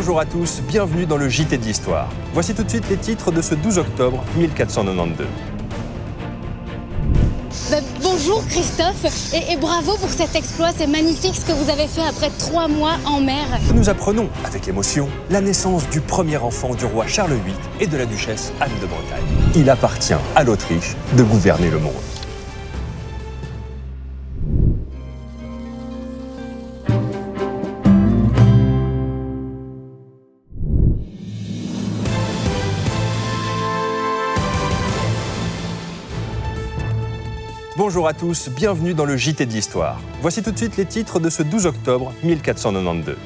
Bonjour à tous, bienvenue dans le JT de l'Histoire. Voici tout de suite les titres de ce 12 octobre 1492. Bonjour Christophe et bravo pour cet exploit, c'est magnifique ce que vous avez fait après 3 mois en mer. Nous apprenons, avec émotion, la naissance du premier enfant du roi Charles VIII et de la duchesse Anne de Bretagne. Il appartient à l'Autriche de gouverner le monde. Bonjour à tous, bienvenue dans le JT de l'Histoire. Voici tout de suite les titres de ce 12 octobre 1492.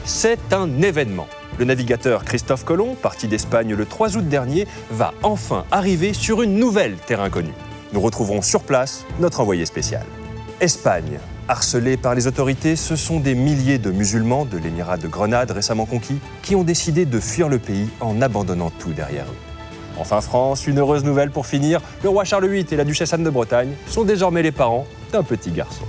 C'est un événement. Le navigateur Christophe Colomb, parti d'Espagne le 3 août dernier, va enfin arriver sur une nouvelle terre inconnue. Nous retrouverons sur place notre envoyé spécial. Espagne. Harcelés par les autorités, ce sont des milliers de musulmans de l'émirat de Grenade récemment conquis qui ont décidé de fuir le pays en abandonnant tout derrière eux. Enfin France, une heureuse nouvelle pour finir, le roi Charles VIII et la duchesse Anne de Bretagne sont désormais les parents d'un petit garçon.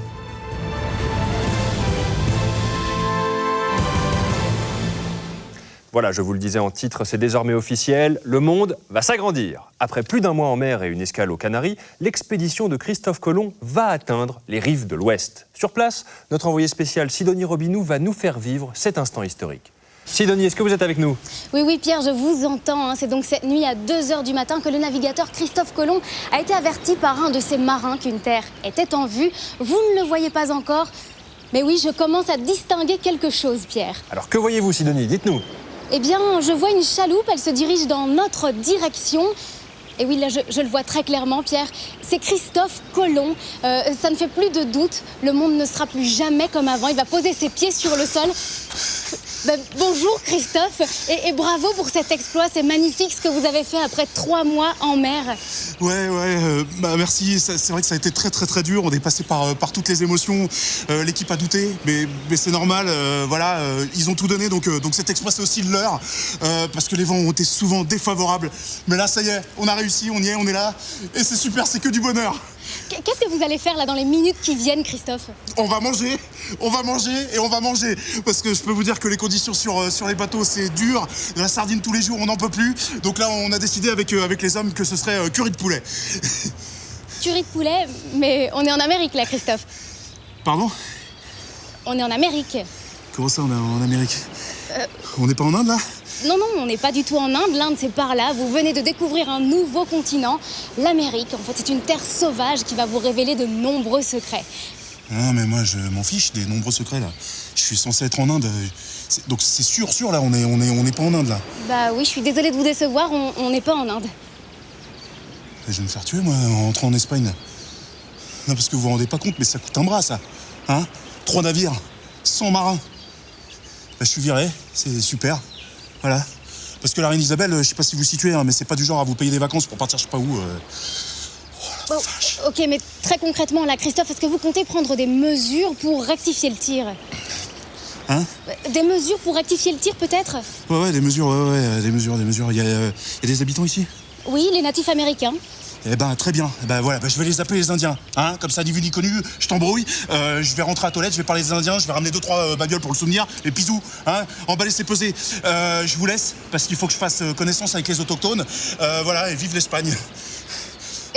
Voilà, je vous le disais en titre, c'est désormais officiel, le monde va s'agrandir. Après plus d'un mois en mer et une escale aux Canaries, l'expédition de Christophe Colomb va atteindre les rives de l'Ouest. Sur place, notre envoyé spécial Sidonie Robinou va nous faire vivre cet instant historique. Sidonie, est-ce que vous êtes avec nous ? Oui Pierre, je vous entends. C'est donc cette nuit à 2h du matin que le navigateur Christophe Colomb a été averti par un de ses marins qu'une terre était en vue. Vous ne le voyez pas encore, mais oui, je commence à distinguer quelque chose, Pierre. Alors que voyez-vous, Sidonie ? Dites-nous. Eh bien, je vois une chaloupe, elle se dirige dans notre direction. Et oui, là, je le vois très clairement, Pierre. C'est Christophe Colomb. Ça ne fait plus de doute. Le monde ne sera plus jamais comme avant. Il va poser ses pieds sur le sol. Bonjour Christophe et bravo pour cet exploit. C'est magnifique ce que vous avez fait après 3 mois en mer. Merci. C'est vrai que ça a été très dur. On est passé par toutes les émotions. L'équipe a douté, mais c'est normal. Ils ont tout donné, donc cet exploit c'est aussi le leur. Parce que les vents ont été souvent défavorables. Mais là, ça y est, on a réussi, on y est, on est là. Et c'est super, c'est que du bonheur. Qu'est-ce que vous allez faire là dans les minutes qui viennent, Christophe ? On va manger, parce que je peux vous dire que les conditions sur les bateaux, c'est dur. De la sardine tous les jours, on n'en peut plus. Donc là, on a décidé avec les hommes que ce serait curry de poulet. Curry de poulet ? Mais on est en Amérique là, Christophe. Pardon ? On est en Amérique. Comment ça, on est en Amérique ? On n'est pas en Inde, là ? Non, on n'est pas du tout en Inde. L'Inde, c'est par là. Vous venez de découvrir un nouveau continent, l'Amérique. En fait, c'est une terre sauvage qui va vous révéler de nombreux secrets. Non, mais moi, je m'en fiche des nombreux secrets, là. Je suis censé être en Inde. Donc c'est sûr, là, on n'est pas en Inde, là. Bah oui, je suis désolée de vous décevoir, on n'est pas en Inde. Je vais me faire tuer, moi, en rentrant en Espagne. Non, parce que vous vous rendez pas compte, mais ça coûte un bras, ça. 3 navires, 100 marins. Je suis viré, c'est super. Voilà. Parce que la reine Isabelle, je sais pas si vous situez, mais c'est pas du genre à vous payer des vacances pour partir je sais pas où. Ok, mais très concrètement, là, Christophe, est-ce que vous comptez prendre des mesures pour rectifier le tir ? Des mesures pour rectifier le tir, peut-être ? Ouais, des mesures, des mesures. Il y a des habitants ici ? Oui, les natifs américains. Eh ben, très bien. Je vais les appeler les Indiens. Comme ça, ni vu ni connu, je t'embrouille. Je vais rentrer à la toilette, je vais parler des Indiens, je vais ramener 2-3 babioles pour le souvenir. Et bisous, emballer, c'est pesé. Je vous laisse, parce qu'il faut que je fasse connaissance avec les autochtones. Et vive l'Espagne.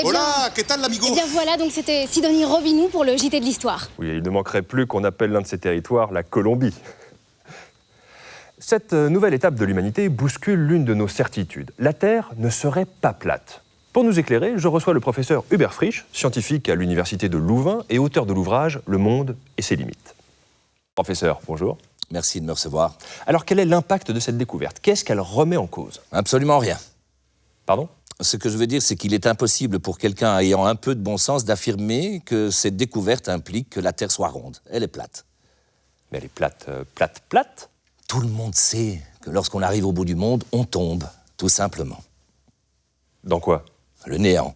Hola, ¿qué tal, l'amigo ? Eh bien voilà, donc c'était Sidonie Robinou pour le JT de l'Histoire. Oui, il ne manquerait plus qu'on appelle l'un de ces territoires la Colombie. Cette nouvelle étape de l'humanité bouscule l'une de nos certitudes. La Terre ne serait pas plate. Pour nous éclairer, je reçois le professeur Hubert Frisch, scientifique à l'université de Louvain et auteur de l'ouvrage « Le monde et ses limites ». Professeur, bonjour. Merci de me recevoir. Alors, quel est l'impact de cette découverte ? Qu'est-ce qu'elle remet en cause ? Absolument rien. Pardon ? Ce que je veux dire, c'est qu'il est impossible pour quelqu'un ayant un peu de bon sens d'affirmer que cette découverte implique que la Terre soit ronde. Elle est plate. Mais elle est plate ? Tout le monde sait que lorsqu'on arrive au bout du monde, on tombe, tout simplement. Dans quoi ? Le néant.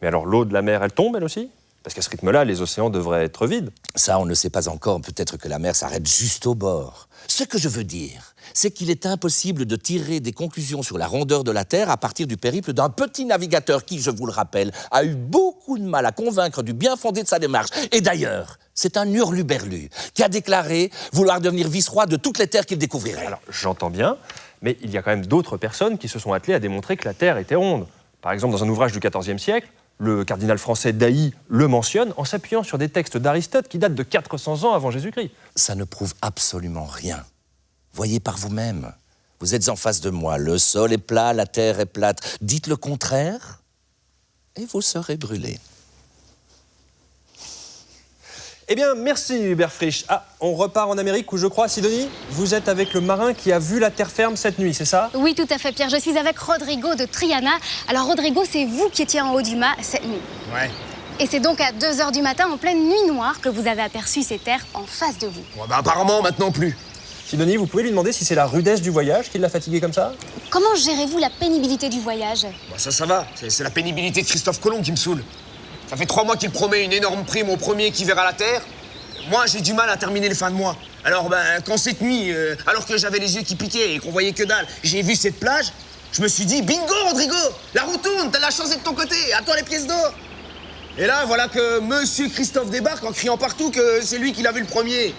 Mais alors l'eau de la mer, elle tombe elle aussi ? Parce qu'à ce rythme-là, les océans devraient être vides. Ça, on ne sait pas encore. Peut-être que la mer s'arrête juste au bord. Ce que je veux dire, c'est qu'il est impossible de tirer des conclusions sur la rondeur de la Terre à partir du périple d'un petit navigateur qui, je vous le rappelle, a eu beaucoup de mal à convaincre du bien fondé de sa démarche. Et d'ailleurs, C'est un hurluberlu qui a déclaré vouloir devenir vice-roi de toutes les terres qu'il découvrirait. Alors, j'entends bien, mais il y a quand même d'autres personnes qui se sont attelées à démontrer que la Terre était ronde. Par exemple, dans un ouvrage du XIVe siècle, le cardinal français d'Ailly le mentionne en s'appuyant sur des textes d'Aristote qui datent de 400 ans avant Jésus-Christ. Ça ne prouve absolument rien. Voyez par vous-même. Vous êtes en face de moi. Le sol est plat, la terre est plate. Dites le contraire et vous serez brûlé. Eh bien, merci Hubert Frisch. Ah, on repart en Amérique où je crois, Sidonie, vous êtes avec le marin qui a vu la terre ferme cette nuit, c'est ça? Oui, tout à fait, Pierre. Je suis avec Rodrigo de Triana. Alors, Rodrigo, c'est vous qui étiez en haut du mât cette nuit. Ouais. Et c'est donc à 2 h du matin, en pleine nuit noire, que vous avez aperçu ces terres en face de vous. Ouais, bah apparemment, maintenant plus. Sidonie, vous pouvez lui demander si c'est la rudesse du voyage qui l'a fatigué comme ça? Comment gérez-vous la pénibilité du voyage? Bah ça va. C'est la pénibilité de Christophe Colomb qui me saoule. Ça fait 3 mois qu'il promet une énorme prime au premier qui verra la Terre. Moi, j'ai du mal à terminer les fins de mois. Alors, quand cette nuit, alors que j'avais les yeux qui piquaient et qu'on voyait que dalle, j'ai vu cette plage, je me suis dit, bingo, Rodrigo, la roue tourne, t'as la chance d'être de ton côté, à toi les pièces d'or. Et là, voilà que Monsieur Christophe débarque en criant partout que c'est lui qui l'a vu le premier.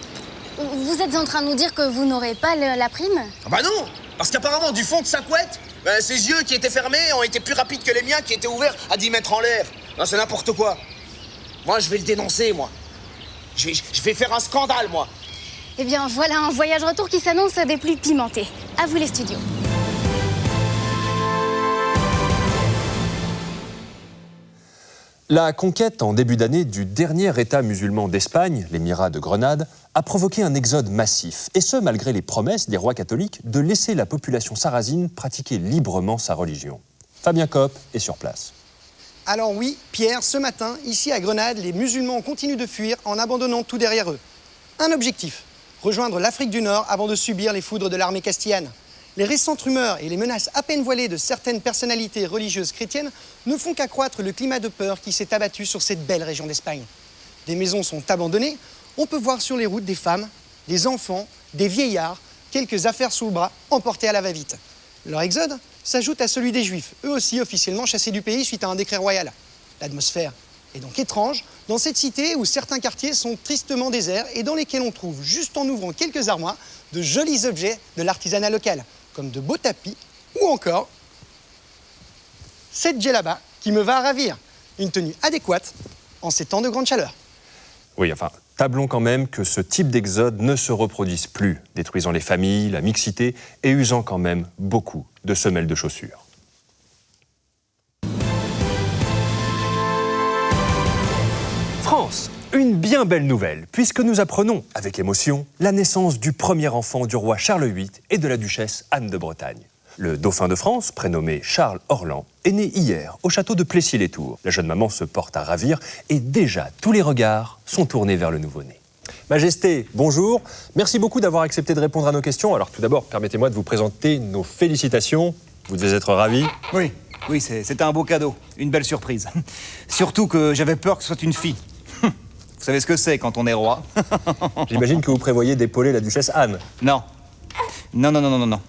Vous êtes en train de nous dire que vous n'aurez pas la prime? Ah bah non, parce qu'apparemment, du fond de sa couette, ses yeux qui étaient fermés ont été plus rapides que les miens qui étaient ouverts à 10 mètres en l'air. Non, c'est n'importe quoi. Moi, je vais le dénoncer, moi. Je vais faire un scandale, moi. Eh bien, voilà un voyage retour qui s'annonce des plus pimentés. À vous les studios. La conquête en début d'année du dernier État musulman d'Espagne, l'Émirat de Grenade, a provoqué un exode massif, et ce malgré les promesses des rois catholiques de laisser la population sarrasine pratiquer librement sa religion. Fabien Kopp est sur place. Alors oui, Pierre, ce matin, ici à Grenade, les musulmans continuent de fuir en abandonnant tout derrière eux. Un objectif, rejoindre l'Afrique du Nord avant de subir les foudres de l'armée castillane. Les récentes rumeurs et les menaces à peine voilées de certaines personnalités religieuses chrétiennes ne font qu'accroître le climat de peur qui s'est abattu sur cette belle région d'Espagne. Des maisons sont abandonnées, on peut voir sur les routes des femmes, des enfants, des vieillards, quelques affaires sous le bras, emportées à la va-vite. Leur exode s'ajoute à celui des Juifs, eux aussi officiellement chassés du pays suite à un décret royal. L'atmosphère est donc étrange dans cette cité où certains quartiers sont tristement déserts et dans lesquels on trouve, juste en ouvrant quelques armoires, de jolis objets de l'artisanat local, comme de beaux tapis ou encore cette djellaba qui me va à ravir, une tenue adéquate en ces temps de grande chaleur. Oui, enfin, tablons quand même que ce type d'exode ne se reproduise plus, détruisant les familles, la mixité et usant quand même beaucoup de semelles de chaussures. France, une bien belle nouvelle, puisque nous apprenons, avec émotion, la naissance du premier enfant du roi Charles VIII et de la duchesse Anne de Bretagne. Le dauphin de France, prénommé Charles Orlan, est né hier au château de Plessis-les-Tours. La jeune maman se porte à ravir et déjà tous les regards sont tournés vers le nouveau-né. Majesté, bonjour. Merci beaucoup d'avoir accepté de répondre à nos questions. Alors tout d'abord, permettez-moi de vous présenter nos félicitations. Vous devez être ravis. Oui, c'était un beau cadeau, une belle surprise. Surtout que j'avais peur que ce soit une fille. Vous savez ce que c'est quand on est roi? J'imagine que vous prévoyez d'épauler la duchesse Anne. Non. Non.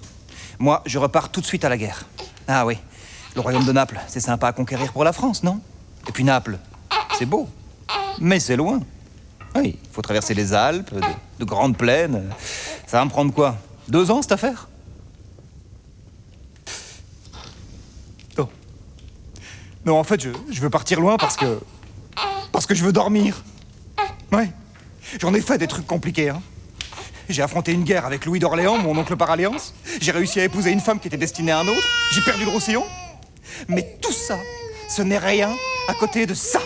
Moi, je repars tout de suite à la guerre. Ah oui, le royaume de Naples, c'est sympa à conquérir pour la France, non? Et puis Naples, c'est beau, mais c'est loin. Oui, il faut traverser les Alpes, de grandes plaines. Ça va me prendre quoi? 2 ans, cette affaire? Non. Non, en fait, je veux partir loin parce que je veux dormir. Ouais. J'en ai fait des trucs compliqués, hein. J'ai affronté une guerre avec Louis d'Orléans, mon oncle par alliance. J'ai réussi à épouser une femme qui était destinée à un autre. J'ai perdu le Roussillon. Mais tout ça, ce n'est rien à côté de ça.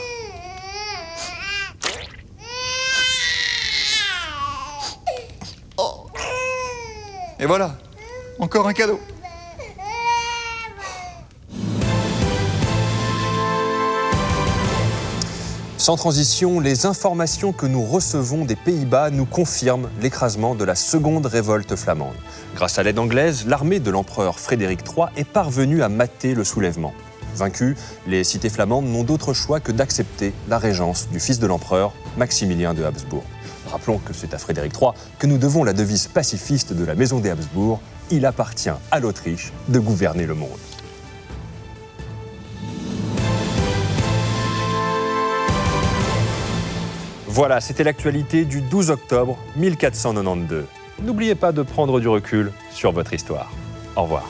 Oh. Et voilà, encore un cadeau. Sans transition, les informations que nous recevons des Pays-Bas nous confirment l'écrasement de la seconde révolte flamande. Grâce à l'aide anglaise, l'armée de l'empereur Frédéric III est parvenue à mater le soulèvement. Vaincus, les cités flamandes n'ont d'autre choix que d'accepter la régence du fils de l'empereur, Maximilien de Habsbourg. Rappelons que c'est à Frédéric III que nous devons la devise pacifiste de la maison des Habsbourg « Il appartient à l'Autriche de gouverner le monde ». Voilà, c'était l'actualité du 12 octobre 1492. N'oubliez pas de prendre du recul sur votre histoire. Au revoir.